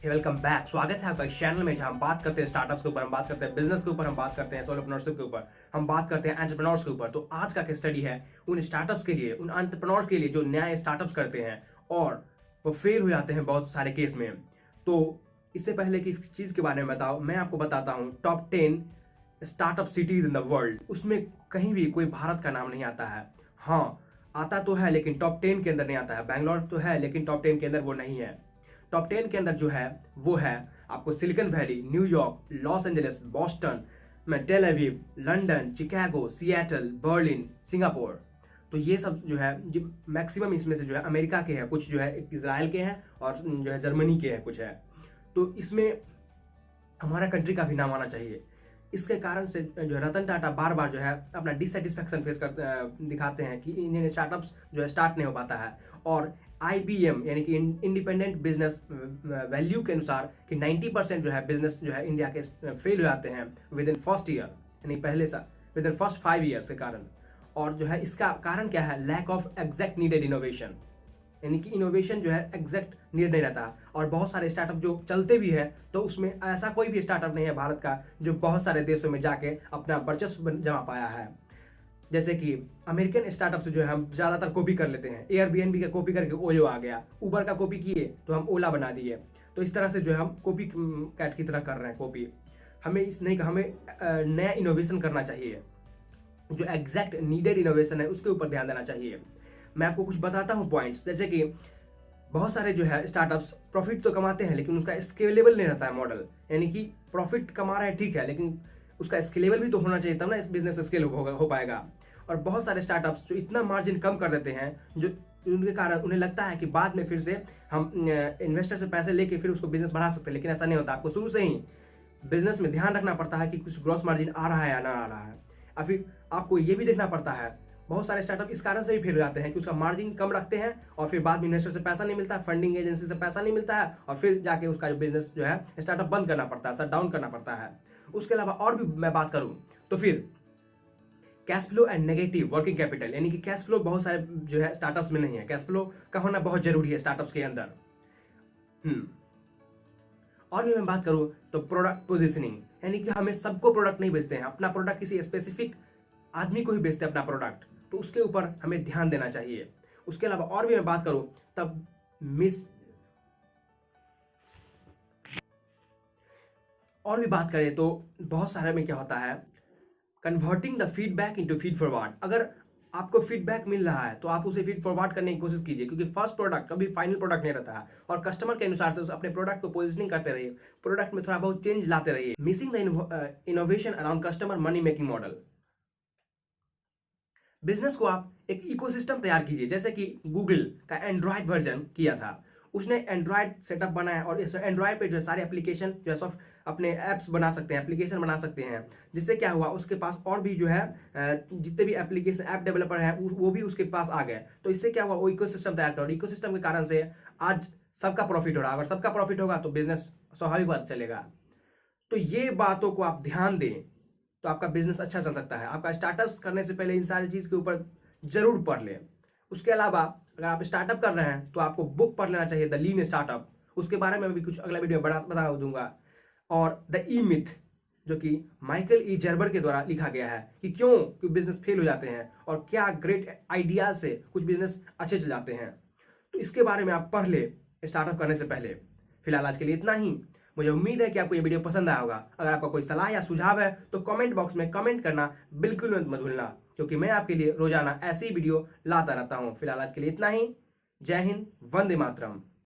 Welcome back. स्वागत है आपका इस चैनल में जहां हम बात करते हैं स्टार्टअप्स के ऊपर, हम बात करते हैं बिजनेस के ऊपर, हम बात करते हैं सोलोप्रेन्योरशिप के ऊपर, हम बात करते हैं एंटरप्रेन्योर्स के ऊपर। तो आज का केस स्टडी है उन स्टार्टअप्स के लिए, उन एंटरप्रेन्योर्स के लिए जो नए स्टार्टअप्स करते हैं और वो फेल हो जाते हैं बहुत सारे केस में। तो इससे पहले कि इस चीज़ के बारे में बताओ, मैं आपको बताता हूँ top 10 startup cities in the world. उसमें कहीं भी कोई भारत का नाम नहीं आता है। हाँ, आता तो है लेकिन टॉप 10 के अंदर नहीं आता है। बैंगलोर तो है लेकिन टॉप 10 के अंदर वो नहीं है। टॉप 10 के अंदर जो है वो है आपको Silicon Valley, New York, Los Angeles, Boston में, Tel Aviv, London, Chicago, Seattle, Berlin, Singapore. तो ये सब जो है मैक्सिमम इसमें से जो है अमेरिका के हैं, कुछ जो है इजराइल के हैं और जो है जर्मनी के हैं कुछ है। तो इसमें हमारा कंट्री का भी नाम आना चाहिए। इसके कारण से जो है रतन टाटा बार बार जो है अपना डिससेटिस्फैक्शन फेस कर दिखाते हैं कि इंडियन स्टार्टअप्स जो है स्टार्ट नहीं हो पाता है। और IBM यानी कि इंडिपेंडेंट बिजनेस वैल्यू के अनुसार कि 90% जो है बिजनेस जो है इंडिया के फेल हो जाते हैं विद इन फर्स्ट ईयर, यानी पहले साल, विद इन फर्स्ट 5 ईयर्स के कारण। और जो है इसका कारण क्या है? Lack of exact needed innovation, यानी कि इनोवेशन जो है एग्जैक्ट नीड नहीं रहता। और बहुत सारे स्टार्टअप जो चलते भी है तो उसमें ऐसा कोई भी स्टार्टअप नहीं है भारत का जो बहुत सारे देशों में जाके अपना वर्चस्व जमा पाया है। जैसे कि अमेरिकन स्टार्टअप से जो है हम ज़्यादातर कॉपी कर लेते हैं। एयरबीएनबी का कॉपी करके ओयो आ गया, उबर का कॉपी किए तो हम ओला बना दिए। तो इस तरह से जो है हम कॉपी कैट की तरह कर रहे हैं कॉपी। हमें इस नहीं, हमें नया इनोवेशन करना चाहिए। जो एग्जैक्ट नीडेड इनोवेशन है उसके ऊपर ध्यान देना चाहिए। मैं आपको कुछ बताता हूँ पॉइंट्स। जैसे कि बहुत सारे जो है स्टार्टअप्स प्रॉफिट तो कमाते हैं लेकिन उसका स्केलेबल नहीं रहता है मॉडल। यानी कि प्रॉफिट कमा रहे हैं ठीक है, लेकिन उसका स्केलेबल भी तो होना चाहिए, तब ना इस बिजनेस स्केल हो पाएगा। और बहुत सारे स्टार्टअप्स जो इतना मार्जिन कम कर देते हैं जो उनके कारण उन्हें लगता है कि बाद में फिर से हम इन्वेस्टर से पैसे लेके फिर उसको बिजनेस बढ़ा सकते हैं, लेकिन ऐसा नहीं होता। आपको शुरू से ही बिजनेस में ध्यान रखना पड़ता है कि कुछ ग्रॉस मार्जिन आ रहा है या ना आ रहा है। और फिर आपको ये भी देखना पड़ता है, बहुत सारे स्टार्टअप इस कारण से भी फेल हो जाते हैं कि उसका मार्जिन कम रखते हैं और फिर बाद में इन्वेस्टर से पैसा नहीं मिलता है, फंडिंग एजेंसी से पैसा नहीं मिलता है और फिर जाके उसका जो बिजनेस जो है स्टार्टअप बंद करना पड़ता है, शट डाउन करना पड़ता है। उसके अलावा और भी मैं बात करूं तो फिर cash flow and negative working capital, यानी कि कैश फ्लो बहुत सारे जो है स्टार्टअप्स में नहीं है। कैश फ्लो का होना बहुत जरूरी है स्टार्टअप्स के अंदर। और भी मैं बात करूं तो प्रोडक्ट पोजिशनिंग, यानी कि हमें सबको प्रोडक्ट नहीं बेचते हैं, अपना प्रोडक्ट किसी स्पेसिफिक आदमी को ही बेचते हैं अपना प्रोडक्ट, तो उसके ऊपर हमें ध्यान देना चाहिए। उसके अलावा और भी मैं बात करूं तब और भी बात करें तो बहुत सारे में क्या होता है, converting the feedback into feed forward. अगर आपको फीडबैक मिल रहा है तो आप उसे फीड फॉरवर्ड करने की कोशिश कीजिए, क्योंकि फर्स्ट प्रोडक्ट कभी फाइनल प्रोडक्ट नहीं रहता है। और कस्टमर के अनुसार से अपने प्रोडक्ट को पोजिशनिंग करते रहिए, प्रोडक्ट में थोड़ा बहुत चेंज लाते रहिए। Missing the innovation around customer money making model. Business को आप एक इकोसिस्टम तैयार कीजिए, जैसे कि गूगल का एंड्रॉयड वर्जन किया था। उसने एंड्रॉयड सेटअप बनाया और इस एंड्रॉयड पे जो है सारे एप्लीकेशन जो है अपने ऐप्स बना सकते हैं, एप्लीकेशन बना सकते हैं। जिससे क्या हुआ, उसके पास और भी जो है जितने भी एप्लीकेशन ऐप डेवलपर है वो भी उसके पास आ गए। तो इससे क्या हुआ, वो इकोसिस्टम तैयार कर, इकोसिस्टम के कारण से आज सबका प्रॉफिट हो रहा है। अगर सबका प्रॉफिट होगा तो बिजनेस स्वाभाविक बात चलेगा। तो ये बातों को आप ध्यान दें तो आपका बिजनेस अच्छा चल सकता है। आपका स्टार्टअप्स करने से पहले इन सारी चीज़ के ऊपर जरूर पढ़ लें। उसके अलावा अगर आप स्टार्टअप कर रहे हैं तो आपको बुक पढ़ लेना चाहिए, द लीन स्टार्टअप। उसके बारे में भी कुछ अगला वीडियो बता दूंगा। और द ई मिथ, जो कि माइकल ई जर्बर के द्वारा लिखा गया है कि क्यों बिजनेस फेल हो जाते हैं और क्या ग्रेट आइडियाज से कुछ बिजनेस अच्छे चल जाते हैं। तो इसके बारे में आप पढ़ ले स्टार्टअप करने से पहले। फिलहाल आज के लिए इतना ही। मुझे उम्मीद है कि आपको ये वीडियो पसंद आया होगा। अगर आपका कोई सलाह या सुझाव है तो कमेंट बॉक्स में कमेंट करना बिल्कुल मत भूलना, क्योंकि मैं आपके लिए रोजाना ऐसी वीडियो लाता रहता हूँ। फिलहाल आज के लिए इतना ही। जय हिंद, वंदे मातरम।